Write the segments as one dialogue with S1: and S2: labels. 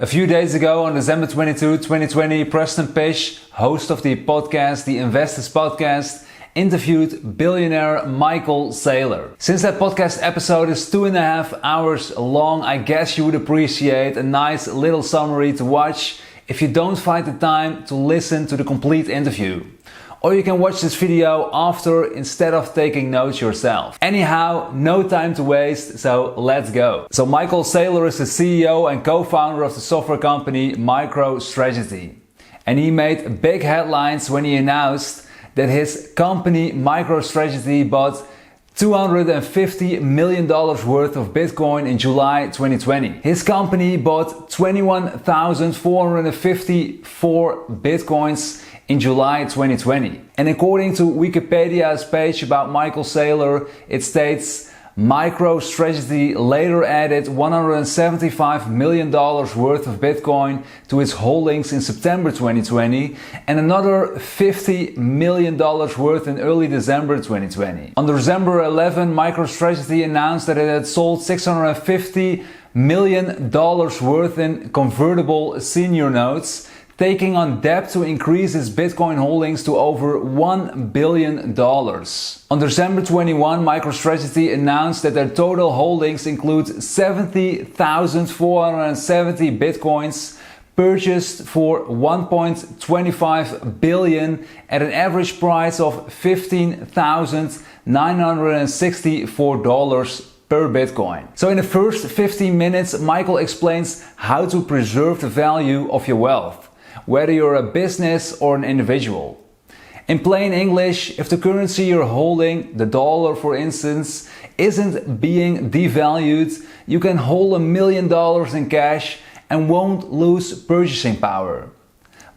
S1: A few days ago, on December 22, 2020, Preston Pysh, host of the podcast, the Investors Podcast, interviewed billionaire Michael Saylor. Since that podcast episode is 2.5 hours long, I guess you would appreciate a nice little summary to watch if you don't find the time to listen to the complete interview. Or you can watch this video after instead of taking notes yourself. Anyhow, no time to waste, so let's go. So Michael Saylor is the CEO and co-founder of the software company MicroStrategy. And he made big headlines when he announced that his company MicroStrategy bought $250 million worth of Bitcoin in July 2020. His company bought 21,454 Bitcoins in July 2020. And according to Wikipedia's page about Michael Saylor, it states MicroStrategy later added $175 million worth of Bitcoin to its holdings in September 2020 and another $50 million worth in early December 2020. On December 11, MicroStrategy announced that it had sold $650 million worth in convertible senior notes, taking on debt to increase its Bitcoin holdings to over $1 billion. On December 21, MicroStrategy announced that their total holdings include 70,470 Bitcoins purchased for $1.25 billion at an average price of $15,964 per Bitcoin. So in the first 15 minutes, Michael explains how to preserve the value of your wealth, whether you're a business or an individual. In plain English, if the currency you're holding, the dollar for instance, isn't being devalued, you can hold $1 million in cash and won't lose purchasing power.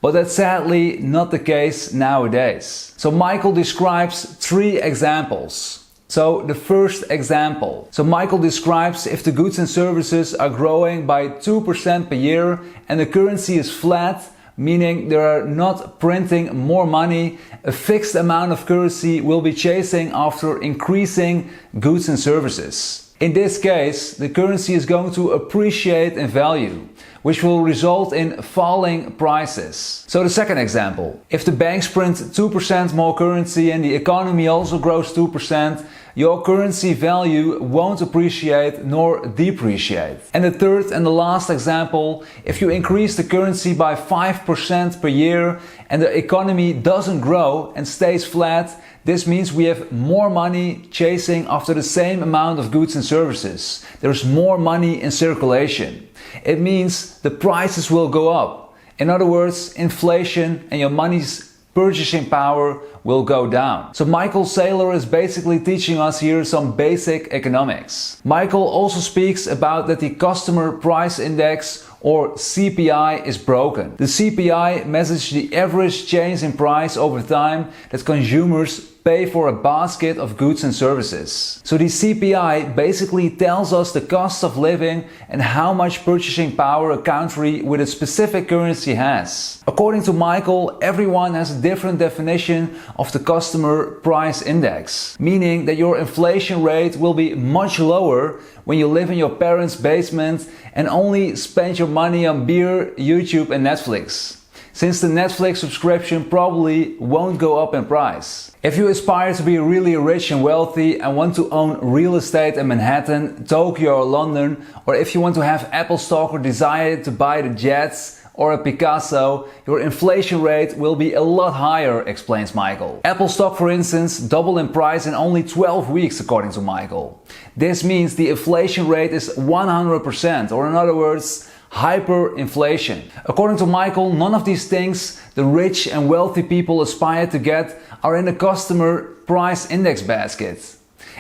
S1: But that's sadly not the case nowadays. So Michael describes 3 examples. So the first example. So Michael describes if the goods and services are growing by 2% per year and the currency is flat, meaning they are not printing more money, a fixed amount of currency will be chasing after increasing goods and services. In this case, the currency is going to appreciate in value, which will result in falling prices. So the second example, if the banks print 2% more currency and the economy also grows 2%, your currency value won't appreciate nor depreciate. And the third and the last example, if you increase the currency by 5% per year and the economy doesn't grow and stays flat, this means we have more money chasing after the same amount of goods and services. There's more money in circulation. It means the prices will go up. In other words, inflation and your money's purchasing power will go down. So Michael Saylor is basically teaching us here some basic economics. Michael also speaks about that the customer price index or CPI is broken. The CPI measures the average change in price over time that consumers pay for a basket of goods and services. So the CPI basically tells us the cost of living and how much purchasing power a country with a specific currency has. According to Michael, everyone has a different definition of the customer price index, meaning that your inflation rate will be much lower when you live in your parents' basement and only spend your money on beer, YouTube and Netflix, since the Netflix subscription probably won't go up in price. If you aspire to be really rich and wealthy and want to own real estate in Manhattan, Tokyo or London, or if you want to have Apple stock or desire to buy the Jets or a Picasso, your inflation rate will be a lot higher, explains Michael. Apple stock, for instance, doubled in price in only 12 weeks, according to Michael. This means the inflation rate is 100%, or in other words, hyperinflation. According to Michael, none of these things the rich and wealthy people aspire to get are in the customer price index basket.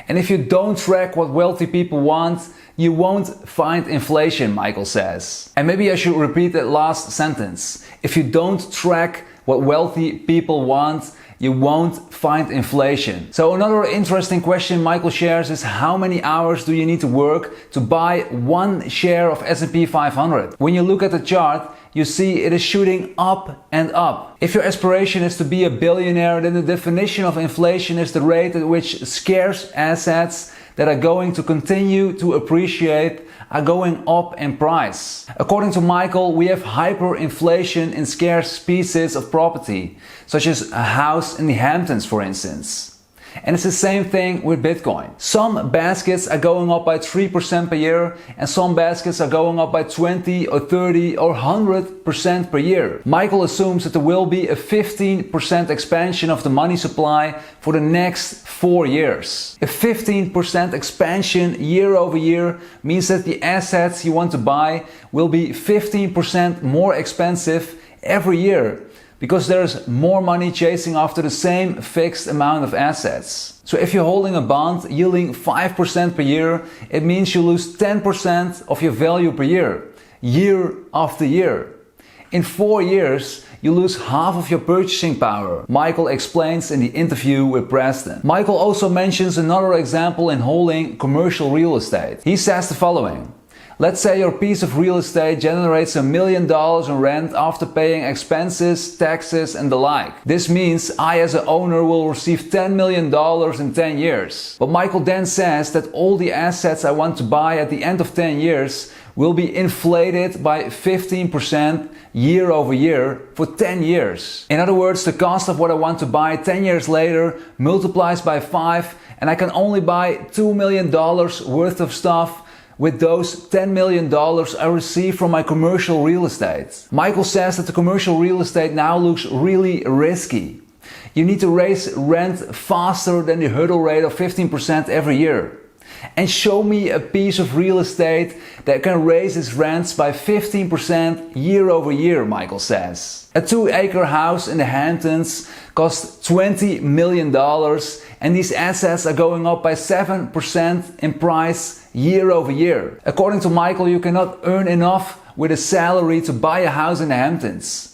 S1: And if you don't track what wealthy people want, you won't find inflation, Michael says. And maybe I should repeat that last sentence. If you don't track what wealthy people want, you won't find inflation. So another interesting question Michael shares is how many hours do you need to work to buy one share of S&P 500? When you look at the chart, you see it is shooting up and up. If your aspiration is to be a billionaire, then the definition of inflation is the rate at which scarce assets that are going to continue to appreciate are going up in price. According to Michael, we have hyperinflation in scarce pieces of property, such as a house in the Hamptons, for instance. And it's the same thing with Bitcoin. Some baskets are going up by 3% per year, and some baskets are going up by 20 or 30 or 100% per year. Michael assumes that there will be a 15% expansion of the money supply for the next 4 years. A 15% expansion year over year means that the assets you want to buy will be 15% more expensive every year, because there's more money chasing after the same fixed amount of assets. So if you're holding a bond yielding 5% per year, it means you lose 10% of your value per year after year. In 4 years, you lose half of your purchasing power, Michael explains in the interview with Preston. Michael also mentions another example in holding commercial real estate. He says the following: let's say your piece of real estate generates $1 million in rent after paying expenses, taxes and the like. This means I as an owner will receive $10 million in 10 years. But Michael then says that all the assets I want to buy at the end of 10 years will be inflated by 15% year over year for 10 years. In other words, the cost of what I want to buy 10 years later multiplies by 5, and I can only buy $2 million worth of stuff with those $10 million I receive from my commercial real estate. Michael says that the commercial real estate now looks really risky. You need to raise rent faster than the hurdle rate of 15% every year. And show me a piece of real estate that can raise its rents by 15% year over year, Michael says. A 2-acre house in the Hamptons costs $20 million, and these assets are going up by 7% in price year over year. According to Michael, you cannot earn enough with a salary to buy a house in the Hamptons.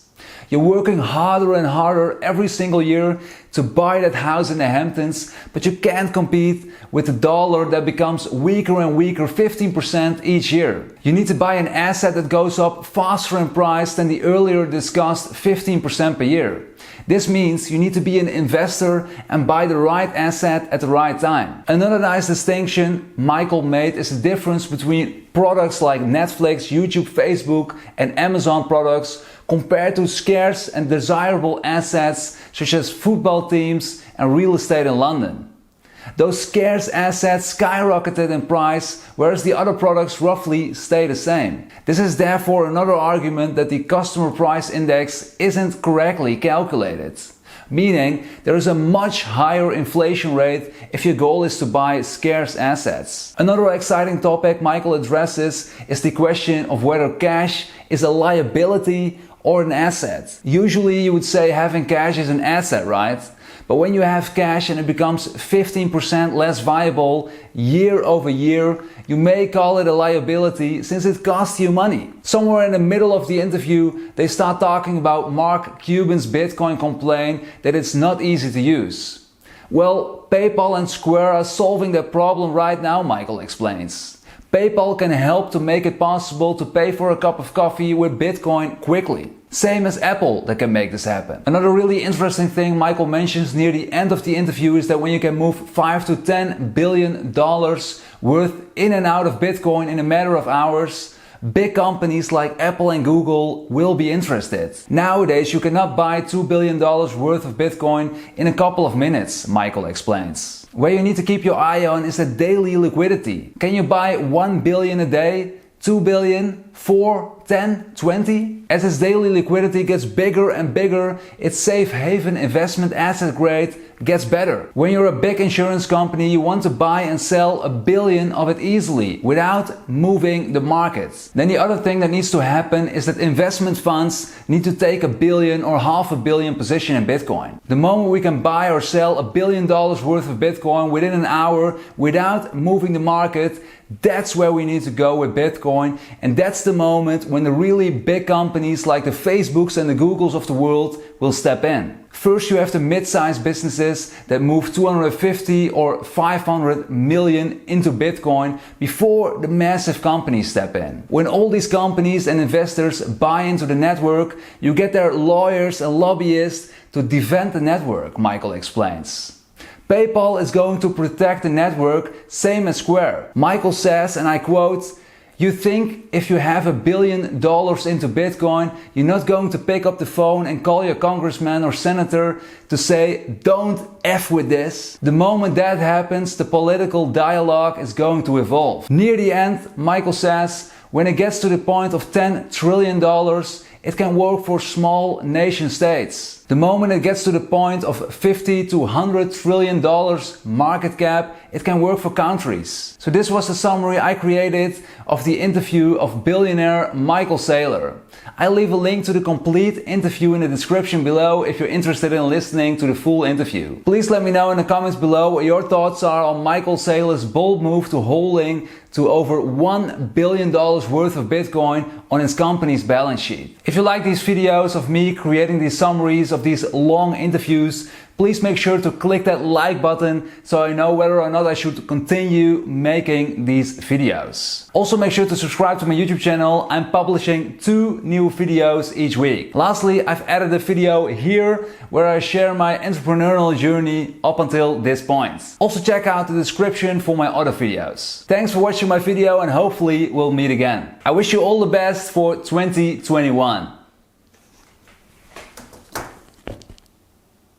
S1: You're working harder and harder every single year to buy that house in the Hamptons, but you can't compete with the dollar that becomes weaker and weaker 15% each year. You need to buy an asset that goes up faster in price than the earlier discussed 15% per year. This means you need to be an investor and buy the right asset at the right time. Another nice distinction Michael made is the difference between products like Netflix, YouTube, Facebook and Amazon products compared to scarce and desirable assets such as football teams and real estate in London. Those scarce assets skyrocketed in price, whereas the other products roughly stay the same. This is therefore another argument that the customer price index isn't correctly calculated, meaning there is a much higher inflation rate if your goal is to buy scarce assets. Another exciting topic Michael addresses is the question of whether cash is a liability or an asset. Usually you would say having cash is an asset, right? But when you have cash and it becomes 15% less viable year over year, you may call it a liability since it costs you money. Somewhere in the middle of the interview, they start talking about Mark Cuban's Bitcoin complaint that it's not easy to use. Well, PayPal and Square are solving that problem right now, Michael explains. PayPal can help to make it possible to pay for a cup of coffee with Bitcoin quickly. Same as Apple that can make this happen. Another really interesting thing Michael mentions near the end of the interview is that when you can move $5 to $10 billion worth in and out of Bitcoin in a matter of hours, big companies like Apple and Google will be interested. Nowadays, you cannot buy $2 billion worth of Bitcoin in a couple of minutes, Michael explains. Where you need to keep your eye on is the daily liquidity. Can you buy 1 billion a day, 2 billion, 4, 10, 20? As its daily liquidity gets bigger and bigger, its safe haven investment asset grade gets better. When you're a big insurance company, you want to buy and sell 1 billion of it easily without moving the market. Then the other thing that needs to happen is that investment funds need to take 1 billion or half a billion position in Bitcoin. The moment we can buy or sell $1 billion worth of Bitcoin within an hour without moving the market, that's where we need to go with Bitcoin, and that's the moment when the really big companies like the Facebooks and the Googles of the world will step in. First, you have the mid-sized businesses that move 250 or 500 million into Bitcoin before the massive companies step in. When all these companies and investors buy into the network, you get their lawyers and lobbyists to defend the network, Michael explains. PayPal is going to protect the network, same as Square. Michael says, and I quote, "You think if you have $1 billion into Bitcoin, you're not going to pick up the phone and call your congressman or senator to say, don't F with this? The moment that happens, the political dialogue is going to evolve." Near the end, Michael says, when it gets to the point of $10 trillion, it can work for small nation states. The moment it gets to the point of $50 to $100 trillion market cap, it can work for countries. So this was the summary I created of the interview of billionaire Michael Saylor. I'll leave a link to the complete interview in the description below if you're interested in listening to the full interview. Please let me know in the comments below what your thoughts are on Michael Saylor's bold move to holding to over $1 billion worth of Bitcoin on his company's balance sheet. If you like these videos of me creating these summaries of these long interviews, please make sure to click that like button so I know whether or not I should continue making these videos. Also make sure to subscribe to my YouTube channel. I'm publishing 2 new videos each week. Lastly, I've added a video here where I share my entrepreneurial journey up until this point. Also check out the description for my other videos. Thanks for watching my video and hopefully we'll meet again. I wish you all the best for 2021.